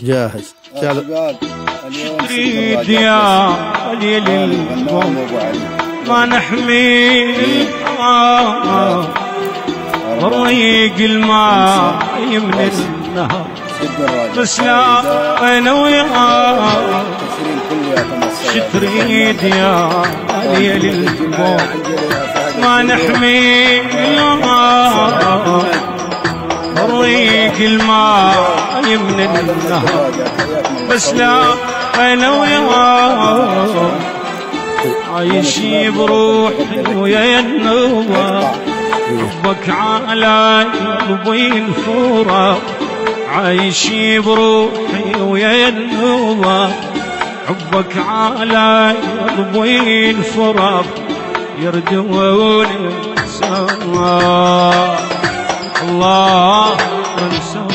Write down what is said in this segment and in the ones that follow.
جاهز. شباب تريد يا ليل القوم ما نحمي طريق الماء من النهر بس لا انا وياك تريد يا ليل القوم ما نحمي طريق الماء من النهر بس لا انا وياك عايش بروحي ويا النوبة حبك على قلبي الفراق عايش بروحي ويا النوبة حبك على قلبي الفراق يردون السماء الله انسى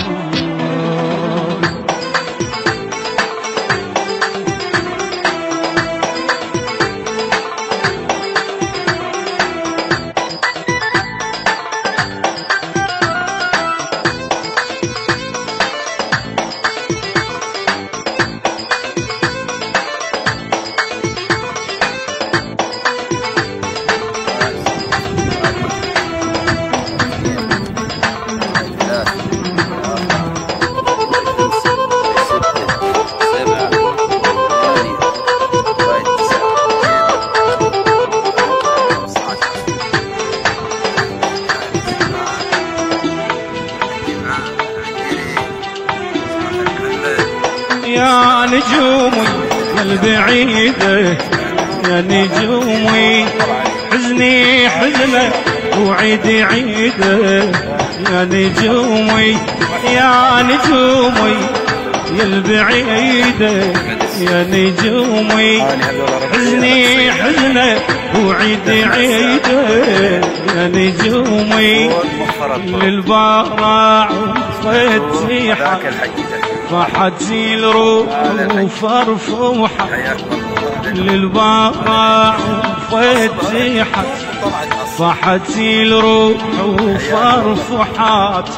يا نجومي يا البعيدة يا نجومي حزني حزنة وعيدي عيدة يا نجومي يا نجومي يا البعيدة يا نجومي حزني حزنة وعيدي عيدة يا نجومي للبارع فتيحة فحد زيل روح وفرفوحة للبارع فتيحة فحد زيل روح وفرفوحات